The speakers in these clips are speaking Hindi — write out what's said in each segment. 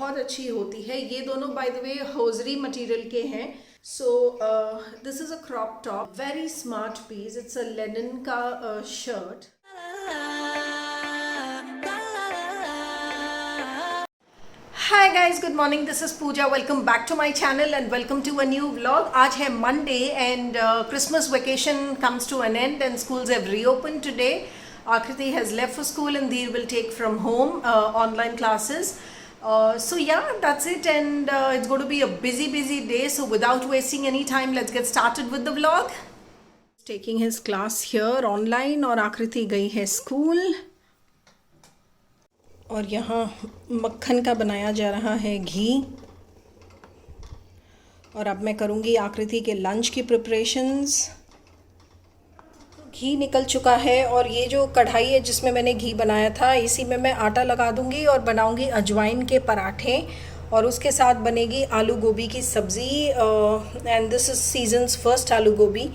बहुत अच्छी होती है। ये दोनों by the way hosiery material के हैं। So this is a crop top, very smart piece. It's a linen का shirt. Hi guys, good morning, this is Pooja. Welcome back to my channel and welcome to a new vlog. आज है Monday and Christmas vacation comes to an end and schools have reopened today. Akriti has left for school and Dheer will take from home online classes. So yeah, that's it, and it's going to be a busy day. So without wasting any time, let's get started with the vlog. Taking his class here online और आकृति गई है स्कूल। और यहाँ मक्खन का बनाया जा रहा है घी। और अब मैं करूँगी आकृति के लंच की प्रिपरेशंस। घी निकल चुका है और ये जो कढ़ाई है जिसमें मैंने घी बनाया था, इसी में मैं आटा लगा दूँगी और बनाऊँगी अजवाइन के पराठे। और उसके साथ बनेगी आलू गोभी की सब्ज़ी। And this is season's first aloo gobi.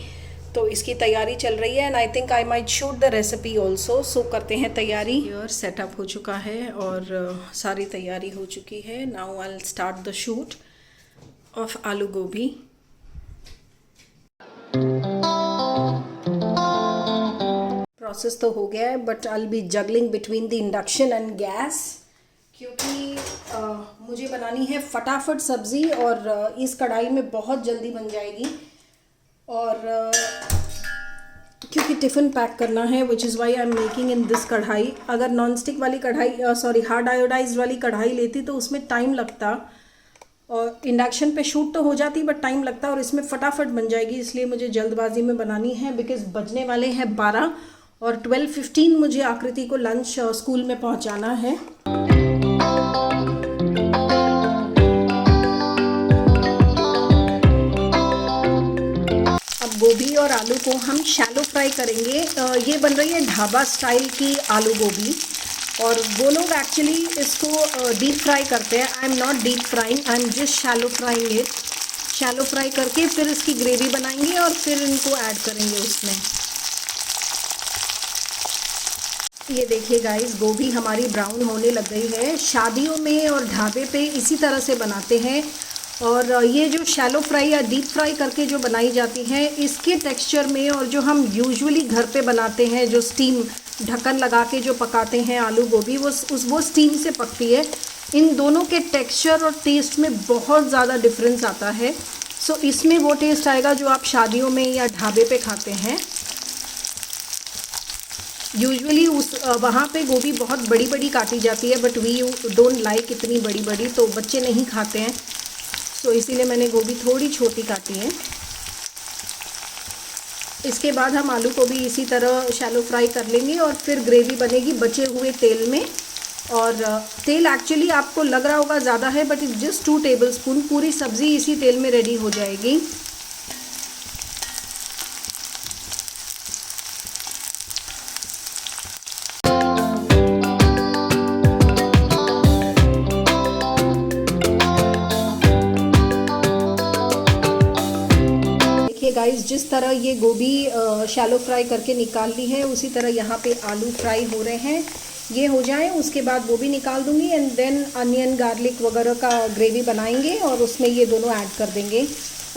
तो इसकी तैयारी चल रही है and I think I might shoot the recipe also. So करते हैं तैयारी। और सेटअप हो चुका है और सारी तैयारी हो चुकी है। Now I will start the shoot of आलू गोभी। प्रोसेस तो हो गया है but I will be juggling between the induction and gas, क्योंकि मुझे बनानी है फटाफट सब्ज़ी और इस कढ़ाई में बहुत जल्दी बन जाएगी। और क्योंकि टिफ़िन पैक करना है, which is why I am making in this कढ़ाई। अगर नॉन स्टिक वाली कढ़ाई हार्ड आयोडाइज वाली कढ़ाई लेती तो उसमें टाइम लगता, और इंडक्शन पे शूट तो हो जाती बट टाइम लगता, और इसमें फटाफट बन जाएगी। इसलिए मुझे जल्दबाजी में बनानी है बिकॉज बजने वाले हैं 12 और 12:15 मुझे आकृति को लंच स्कूल में पहुंचाना है। गोभी और आलू को हम शैलो फ्राई करेंगे। ये बन रही है ढाबा स्टाइल की आलू गोभी, और वो लोग एक्चुअली इसको डीप फ्राई करते हैं। I am not deep frying, I am just shallow frying it. Shallow fry करके फिर इसकी ग्रेवी बनाएंगे और फिर इनको ऐड करेंगे उसमें। ये देखिए गाइस, गोभी हमारी ब्राउन होने लग गई है। शादियों में और ढाबे पे इसी तरह से बनाते हैं। और ये जो शैलो फ्राई या डीप फ्राई करके जो बनाई जाती हैं, इसके टेक्सचर में और जो हम यूजुअली घर पे बनाते हैं, जो स्टीम ढक्कन लगा के जो पकाते हैं आलू गोभी, वो स्टीम से पकती है। इन दोनों के टेक्सचर और टेस्ट में बहुत ज़्यादा डिफरेंस आता है। सो इसमें वो टेस्ट आएगा जो आप शादियों में या ढाबे पे खाते हैं। यूजुअली वहाँ पे गोभी बहुत बड़ी बड़ी काटी जाती है, बट वी डोंट लाइक इतनी बड़ी बड़ी, तो बच्चे नहीं खाते हैं। तो इसीलिए मैंने गोभी थोड़ी छोटी काटी है। इसके बाद हम आलू को भी इसी तरह शैलो फ्राई कर लेंगे और फिर ग्रेवी बनेगी बचे हुए तेल में। और तेल एक्चुअली आपको लग रहा होगा ज़्यादा है, बट इट्स जस्ट 2 टेबलस्पून। पूरी सब्ज़ी इसी तेल में रेडी हो जाएगी। गाइस, जिस तरह ये गोभी शैलो फ्राई करके निकाल ली है, उसी तरह यहाँ पे आलू फ्राई हो रहे हैं। ये हो जाएं उसके बाद वो भी निकाल दूँगी एंड देन अनियन गार्लिक वगैरह का ग्रेवी बनाएंगे और उसमें ये दोनों ऐड कर देंगे।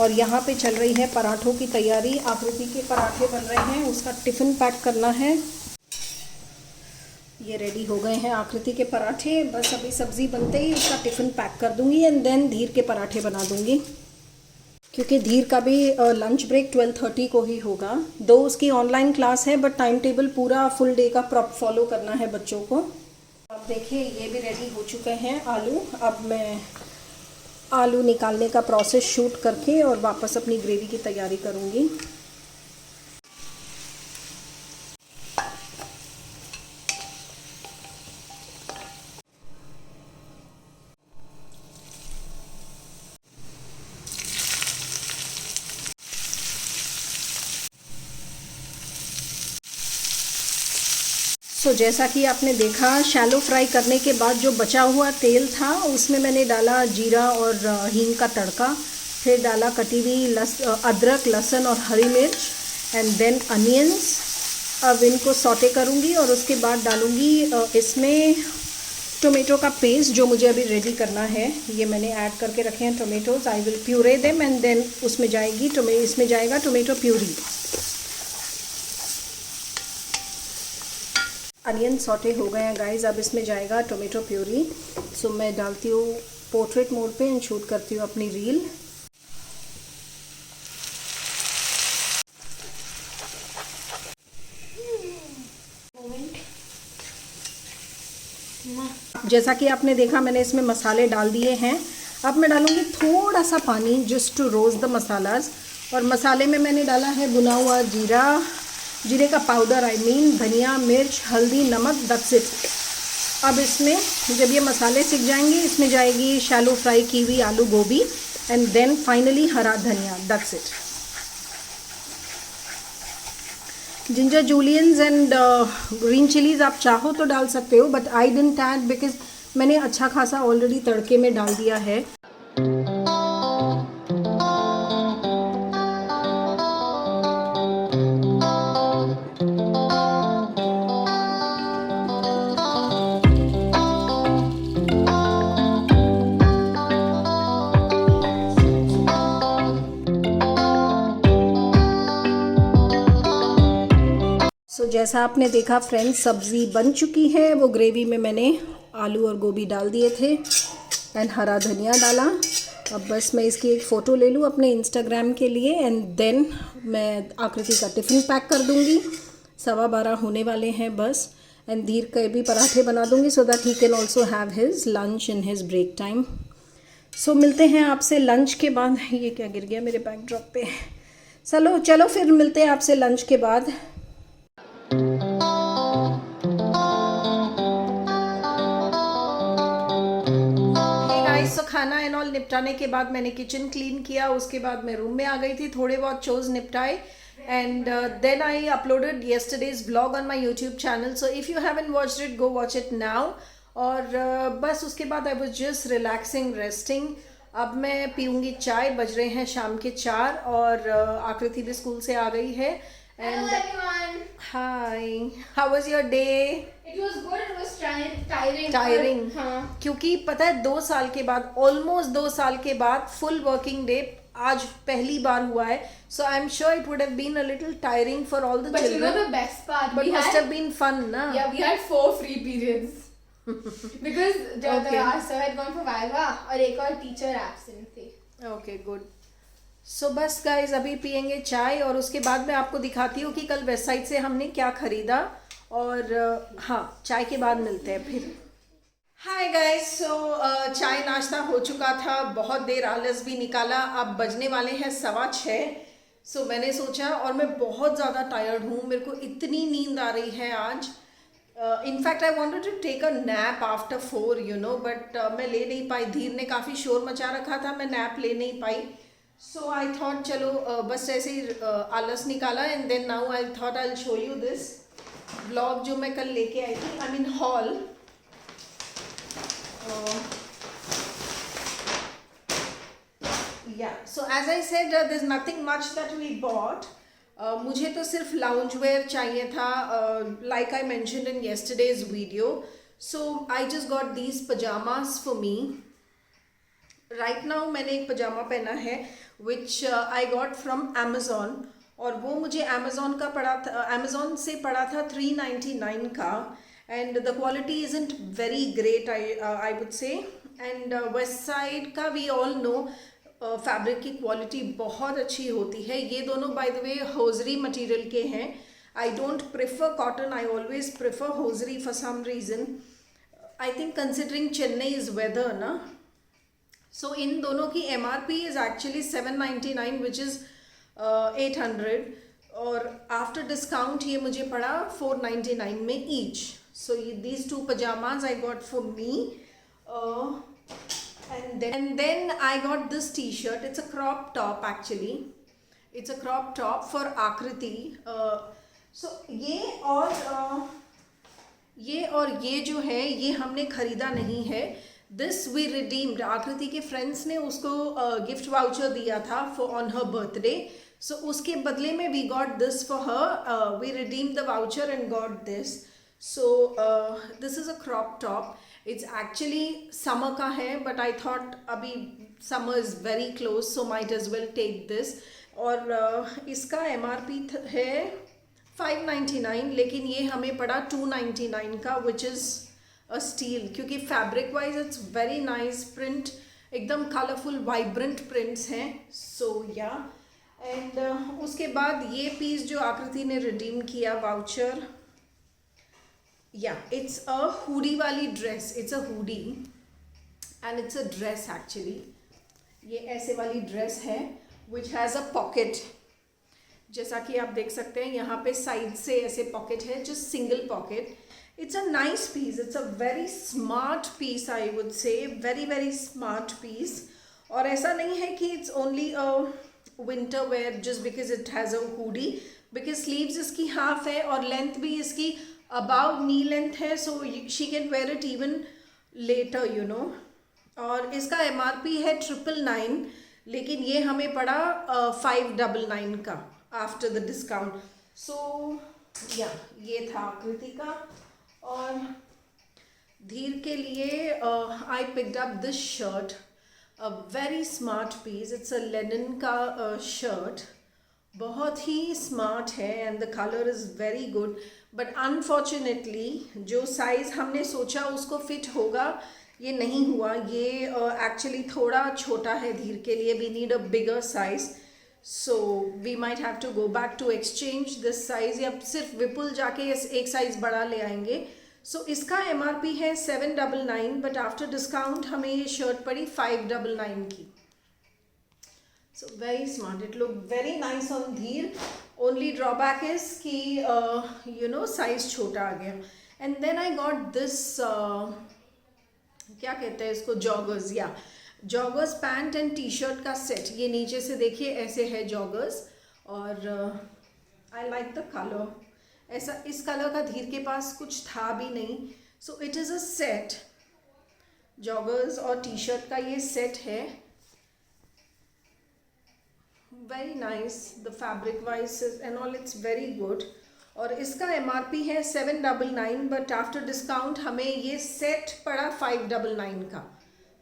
और यहाँ पे चल रही है पराठों की तैयारी। आकृति के पराठे बन रहे हैं, उसका टिफ़िन पैक करना है। ये रेडी हो गए हैं आकृति के पराठे। बस अभी सब्ज़ी बनते ही इसका टिफ़िन पैक कर दूँगी एंड देन धीर के पराठे बना दूँगी, क्योंकि धीर का भी लंच ब्रेक 12:30 को ही होगा। दो उसकी ऑनलाइन क्लास है बट टाइम टेबल पूरा फुल डे का फॉलो करना है बच्चों को। अब देखिए ये भी रेडी हो चुके हैं आलू। अब मैं आलू निकालने का प्रोसेस शूट करके और वापस अपनी ग्रेवी की तैयारी करूँगी। तो जैसा कि आपने देखा, शैलो फ्राई करने के बाद जो बचा हुआ तेल था उसमें मैंने डाला जीरा और हींग का तड़का, फिर डाला कटी हुई अदरक, लहसुन और हरी मिर्च एंड देन अनियंस। अब इनको सौटे करूँगी और उसके बाद डालूँगी इसमें टोमेटो का पेस्ट जो मुझे अभी रेडी करना है, ये मैंने ऐड करके रखे हैं tomatoes. I will puree them and then उसमें जाएगी इसमें जाएगा टोमेटो प्यूरी। अनियन सॉटे हो गए हैं गाइस, अब इसमें जाएगा टोमेटो प्यूरी। सो मैं डालती हूँ पोर्ट्रेट मोड पे एंड शूट करती हूँ अपनी रील। जैसा कि आपने देखा मैंने इसमें मसाले डाल दिए हैं। अब मैं डालूंगी थोड़ा सा पानी just to roast the masalas. और मसाले में मैंने डाला है भुना हुआ जीरा, जीरे का पाउडर आई मीन, धनिया, मिर्च, हल्दी, नमक, दैट्स इट। अब इसमें जब ये मसाले सीख जाएंगे इसमें जाएगी शैलो फ्राई की हुई आलू गोभी एंड देन फाइनली हरा धनिया, that's it. Ginger juliennes and green chillies आप चाहो तो डाल सकते हो, but I didn't add because मैंने अच्छा खासा ऑलरेडी तड़के में डाल दिया है। जैसा आपने देखा फ्रेंड्स, सब्ज़ी बन चुकी है। वो ग्रेवी में मैंने आलू और गोभी डाल दिए थे एंड हरा धनिया डाला। अब बस मैं इसकी एक फ़ोटो ले लूँ अपने इंस्टाग्राम के लिए एंड देन मैं आकृति का टिफ़िन पैक कर दूँगी। 12:15 होने वाले हैं बस। एंड धीर के भी पराठे बना दूँगी so that he can also have his lunch in his break time. So मिलते हैं आपसे लंच के बाद। ये क्या गिर गया मेरे बैकड्रॉप पे। चलो फिर मिलते हैं आपसे लंच के बाद। तो खाना एंड ऑल निपटाने के बाद मैंने किचन क्लीन किया, उसके बाद मैं रूम में आ गई थी, थोड़े बहुत चोज निपटाए and then I uploaded yesterday's vlog on my YouTube channel. So if you haven't watched it go watch it now. और बस उसके बाद I was just relaxing resting. अब मैं पीऊँगी चाय। बज रहे हैं शाम के 4 और आकृति भी स्कूल से आ गई है। And hello everyone. Hi. How was your day? It was good. It was tiring. Tiring. हाँ. क्योंकि पता है 2 साल के बाद, ऑलमोस्ट 2 साल के बाद फुल वर्किंग डे आज पहली बार हुआ है. So I'm sure it would have been a little tiring for all the but children. But you know the best part? But must have been fun, na? Yeah, we had 4 free periods. Because the sir had gone for Viva और एक और teacher absent थी. Okay, good. सो बस गाइज अभी पियेंगे चाय और उसके बाद मैं आपको दिखाती हूँ कि कल वेबसाइट से हमने क्या ख़रीदा। और हाँ, चाय के बाद मिलते हैं फिर। हाय गाइज, सो चाय नाश्ता हो चुका था, बहुत देर आलस भी निकाला। अब बजने वाले हैं 6:15। सो मैंने सोचा, और मैं बहुत ज़्यादा टायर्ड हूँ, मेरे को इतनी नींद आ रही है आज। In fact I wanted to take a nap after 4 you know, but मैं ले नहीं पाई। धीर ने काफ़ी शोर मचा रखा था, मैं नैप ले नहीं पाई। सो आई थॉट चलो बस ऐसे ही आलस निकाला and then now I thought I will show you this vlog जो मैं कल लेके आई थी, आई मीन हॉल। या so as I said there is nothing much that we bought. मुझे तो सिर्फ लाउंज वेयर चाहिए था, like I mentioned in yesterday's video. So I just got these pajamas for me. Right now मैंने एक पजामा पहना है which I got from Amazon, और वो मुझे अमेज़ॉन का पड़ा था, अमेज़ॉन से पड़ा था 399 का। And the quality isn't very great I would say. And Westside का वी ऑल नो फैब्रिक की क्वालिटी बहुत अच्छी होती है। ये दोनों by the way hosiery material के हैं। I don't prefer cotton, I always prefer hosiery for some reason. I think considering Chennai is weather ना। सो इन दोनों की MRP is actually 799 which is 800, और आफ्टर डिस्काउंट ये मुझे पड़ा 499 में each. So these 2 pajamas I got for me, and then I got this t-shirt. It's a crop top actually. It's a crop top for Akriti. So ये जो है ये हमने खरीदा नहीं है। दिस वी रिडीम्ड, आकृति के फ्रेंड्स ने उसको गिफ्ट वाउचर दिया था for on her birthday. So उसके बदले में we got this for her. We redeemed the voucher and got this. So this is a crop top it's actually summer का है, बट आई थॉट अभी summer is very close, so might as well take this. और इसका MRP है 599, लेकिन ये हमें पड़ा 299 का, विच इज़ अ स्टील, क्योंकि fabric wise it's very nice print, एकदम कलरफुल वाइब्रेंट प्रिंट्स हैं। सो या एंड उसके बाद ये पीस जो आकृति ने रिडीम किया वाउचर, या इट्स अ हुडी वाली dress, it's a hoodie and it's a dress actually. ये ऐसे वाली ड्रेस है विच हैज़ अ पॉकेट, जैसा कि आप देख सकते हैं यहाँ पे साइड से ऐसे पॉकेट है, just single pocket. It's a nice piece. It's a very smart piece, I would say. Very very smart piece. और ऐसा नहीं है कि it's only a winter wear just because it has a hoodie. Because sleeves इसकी half है और length भी इसकी above knee length है, so she can wear it even later, you know. और इसका MRP है 999, लेकिन ये हमें पड़ा 599 का after the discount. So yeah, ये था आकृति का। और धीर के लिए I picked up this shirt, a very smart piece, it's a linen का शर्ट, बहुत ही स्मार्ट है and the colour is very good, but unfortunately जो साइज़ हमने सोचा उसको फिट होगा ये नहीं हुआ। ये एक्चुअली थोड़ा छोटा है धीर के लिए, we need a bigger size, so we might have to go back to exchange this size, या सिर्फ विपुल जाके एक साइज़ बड़ा ले आएंगे। सो इसका MRP है 799, बट आफ्टर डिस्काउंट हमें ये शर्ट पड़ी 599 की। So very smart, it look very nice on Dheer. Only drawback is कि यू नो साइज छोटा आ गया। And then I got this, क्या कहते हैं इसको, जॉगर्स, या जॉगर्स पैंट एंड T-शर्ट का सेट। ये नीचे से देखिए ऐसे है जॉगर्स, और आई लाइक द कलर। ऐसा इस कलर का धीर के पास कुछ था भी नहीं, so it is a set, joggers और T-शर्ट का ये सेट है। Very nice, the fabric wise and all it's very good. और इसका MRP है 799, बट आफ्टर डिस्काउंट हमें ये सेट पड़ा 599 का।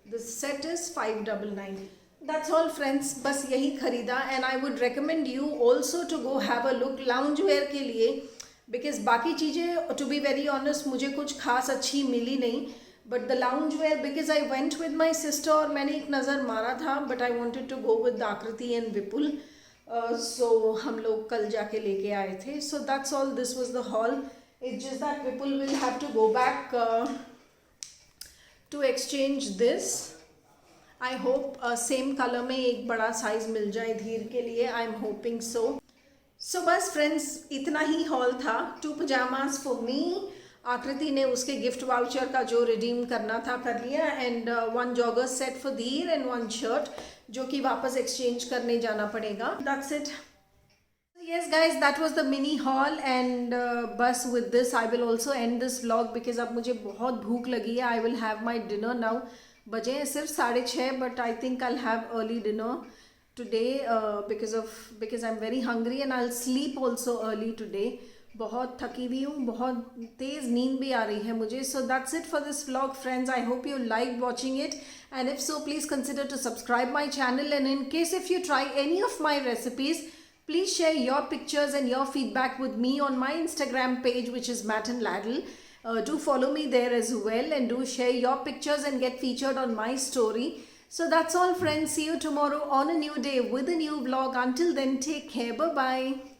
The set is 599। That's all friends, बस यही खरीदा। And I would recommend you also to go have a look lounge wear के लिए, बिकॉज बाकी चीज़ें टू बी वेरी ऑनेस्ट मुझे कुछ खास अच्छी मिली नहीं, but the lounge wear because I went with my sister और मैंने एक नज़र मारा था, but I wanted to go with Aakriti and Vipul, so हम लोग कल जाके लेके आए थे। So that's all, this was the haul. It's just that Vipul will have to go back to exchange this. I hope same colour में एक बड़ा साइज मिल जाए धीर के लिए, आई एम होपिंग सो। सो बस फ्रेंड्स, इतना ही हॉल था। 2 पजामाज फॉर मी, आकृति ने उसके गिफ्ट वाउचर का जो रिडीम करना था कर लिया, एंड 1 जॉगर सेट फॉर धीर एंड 1 शर्ट जो कि वापस एक्सचेंज करने जाना पड़ेगा। That's it. Yes guys, that was the mini haul, and बस with this I will also end this vlog because अब मुझे बहुत भूख लगी है। I will have my dinner now। बजे हैं सिर्फ 6:30, but I think I'll have early dinner today because I'm very hungry, and I'll sleep also early today। बहुत थकी हुई हूँ, बहुत तेज़ नींद भी आ रही है मुझे। So that's it for this vlog friends। I hope you liked watching it, and if so please consider to subscribe my channel, and in case if you try any of my recipes, please share your pictures and your feedback with me on my Instagram page, which is Matt and Laddle। Do follow me there as well, and do share your pictures and get featured on my story। So that's all friends, see you tomorrow on a new day with a new vlog. Until then, take care, bye bye।